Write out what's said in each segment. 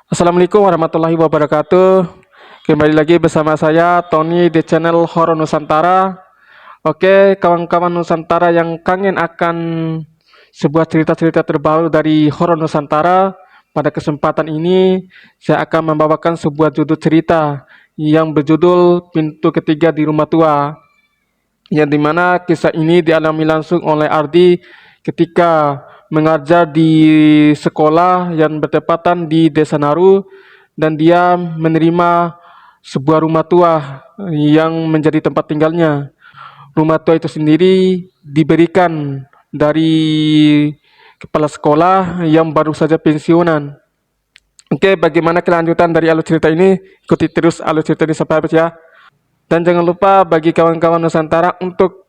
Assalamualaikum warahmatullahi wabarakatuh. Kembali lagi bersama saya Tony di channel Horor Nusantara. Oke, kawan-kawan Nusantara yang kangen akan sebuah cerita-cerita terbaru dari Horor Nusantara, pada kesempatan ini saya akan membawakan sebuah judul cerita yang berjudul Pintu Ketiga di Rumah Tua, yang dimana kisah ini dialami langsung oleh Ardi ketika mengajar di sekolah yang bertepatan di Desa Naru, dan dia menerima sebuah rumah tua yang menjadi tempat tinggalnya. Rumah tua itu sendiri diberikan dari kepala sekolah yang baru saja pensiunan. Oke, bagaimana kelanjutan dari alur cerita ini? Ikuti terus alur cerita ini sampai habis ya. Dan jangan lupa bagi kawan-kawan Nusantara untuk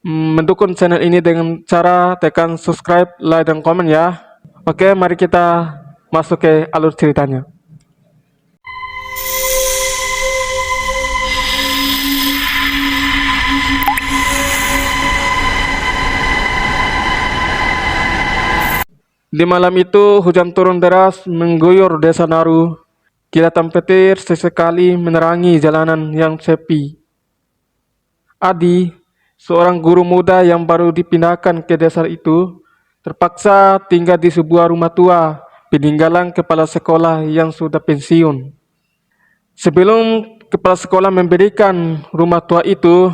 mendukung channel ini dengan cara tekan subscribe, like, dan komen ya. Oke, mari kita masuk ke alur ceritanya. Di malam itu hujan turun deras mengguyur desa Naru. Kilatan petir sesekali menerangi jalanan yang sepi. Adi, seorang guru muda yang baru dipindahkan ke desa itu, terpaksa tinggal di sebuah rumah tua peninggalan kepala sekolah yang sudah pensiun. Sebelum kepala sekolah memberikan rumah tua itu,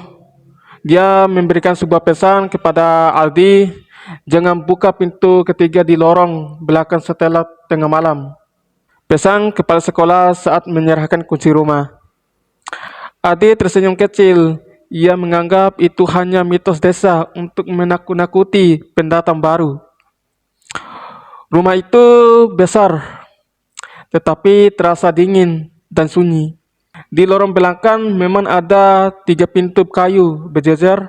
dia memberikan sebuah pesan kepada Aldi, jangan buka pintu ketiga di lorong belakang setelah tengah malam. Pesan kepala sekolah saat menyerahkan kunci rumah. Aldi tersenyum kecil. Ia menganggap itu hanya mitos desa untuk menakut-nakuti pendatang baru. Rumah itu besar, tetapi terasa dingin dan sunyi. Di lorong belakang memang ada 3 pintu kayu berjejer.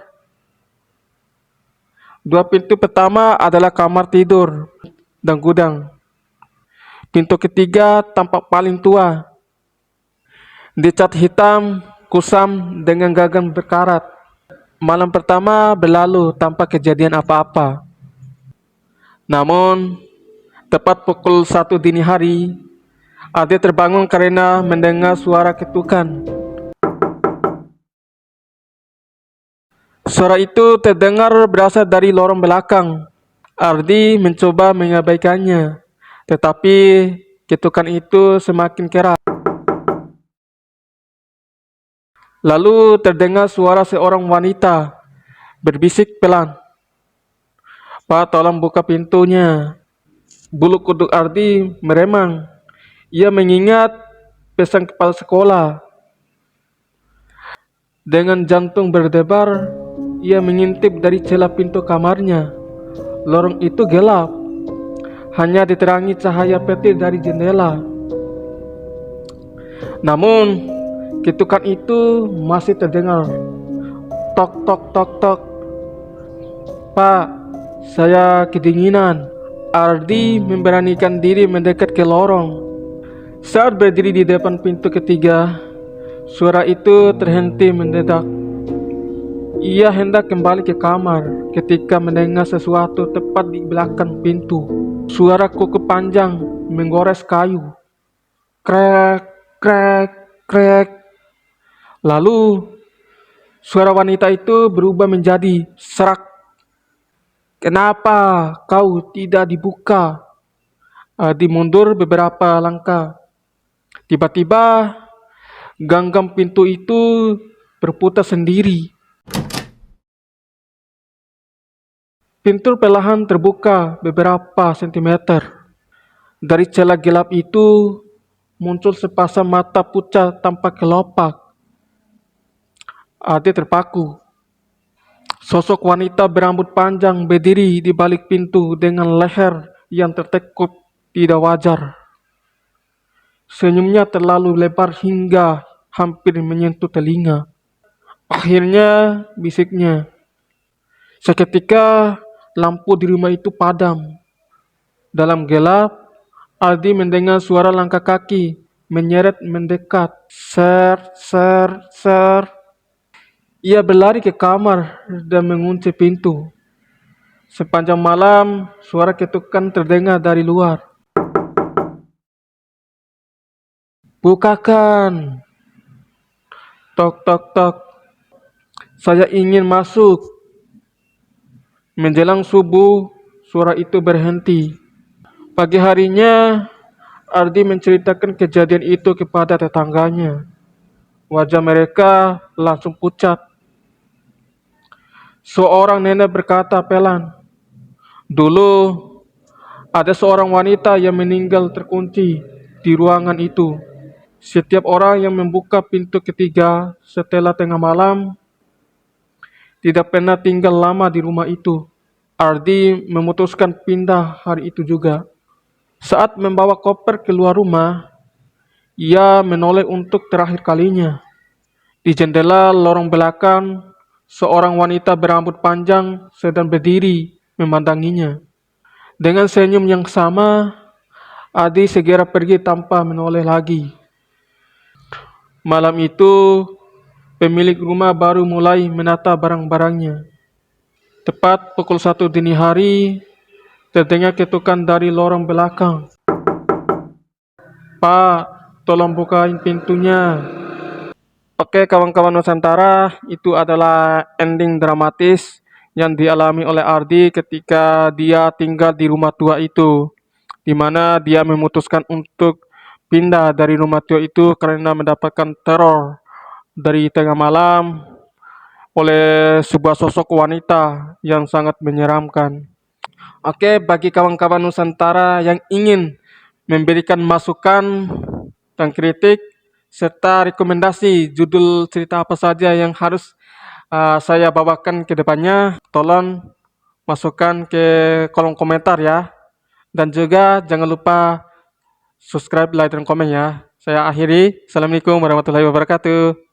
2 pintu pertama adalah kamar tidur dan gudang. Pintu ketiga tampak paling tua, dicat hitam kusam dengan gagang berkarat. Malam pertama berlalu tanpa kejadian apa-apa. Namun, tepat pukul 1 dini hari, Ade terbangun karena mendengar suara ketukan. Suara itu terdengar berasal dari lorong belakang. Ardi mencoba mengabaikannya, tetapi ketukan itu semakin keras. Lalu terdengar suara seorang wanita berbisik pelan, "Pak, tolong buka pintunya." Bulu kuduk Ardi meremang. Ia mengingat pesan kepala sekolah. Dengan jantung berdebar, ia mengintip dari celah pintu kamarnya. Lorong itu gelap, hanya diterangi cahaya petir dari jendela. Namun, ketukan itu masih terdengar. Tok tok tok tok. "Pak, saya kedinginan." Ardi memberanikan diri mendekat ke lorong. Saat berdiri di depan pintu ketiga, suara itu terhenti mendadak. Ia hendak kembali ke kamar ketika mendengar sesuatu tepat di belakang pintu. Suara kuku panjang menggores kayu. Krek, krek, krek. Lalu, suara wanita itu berubah menjadi serak. "Kenapa kau tidak dibuka?" Adi mundur beberapa langkah. Tiba-tiba, ganggang pintu itu berputar sendiri. Pintu perlahan terbuka beberapa sentimeter. Dari celah gelap itu muncul sepasang mata pucat tanpa kelopak. Ade terpaku. Sosok wanita berambut panjang berdiri di balik pintu dengan leher yang tertekuk tidak wajar. Senyumnya terlalu lebar hingga hampir menyentuh telinga. Akhirnya, bisiknya. Seketika, lampu di rumah itu padam. Dalam gelap, Aldi mendengar suara langkah kaki menyeret mendekat. Ser, ser, ser. Ia berlari ke kamar dan mengunci pintu. Sepanjang malam, suara ketukan terdengar dari luar. Bukakan. Tok tok tok. Saya ingin masuk. Menjelang subuh, suara itu berhenti. Pagi harinya, Ardi menceritakan kejadian itu kepada tetangganya. Wajah mereka langsung pucat. Seorang nenek berkata pelan, "Dulu ada seorang wanita yang meninggal terkunci di ruangan itu. Setiap orang yang membuka pintu ketiga setelah tengah malam tidak pernah tinggal lama di rumah itu." Ardi memutuskan pindah hari itu juga. Saat membawa koper keluar rumah, ia menoleh untuk terakhir kalinya. Di jendela lorong belakang, seorang wanita berambut panjang sedang berdiri memandanginya. Dengan senyum yang sama, Adi segera pergi tanpa menoleh lagi. Malam itu, pemilik rumah baru mulai menata barang-barangnya. Tepat pukul 1 dini hari, terdengar ketukan dari lorong belakang. "Pak, tolong bukain pintunya." Oke, kawan-kawan Nusantara, itu adalah ending dramatis yang dialami oleh Ardi ketika dia tinggal di rumah tua itu, di mana dia memutuskan untuk pindah dari rumah tua itu karena mendapatkan teror dari tengah malam oleh sebuah sosok wanita yang sangat menyeramkan. Oke, bagi kawan-kawan Nusantara yang ingin memberikan masukan dan kritik serta rekomendasi judul cerita apa saja yang harus saya bawakan ke depannya, tolong masukkan ke kolom komentar ya. Dan juga jangan lupa subscribe, like, dan komen ya. Saya akhiri. Assalamualaikum warahmatullahi wabarakatuh.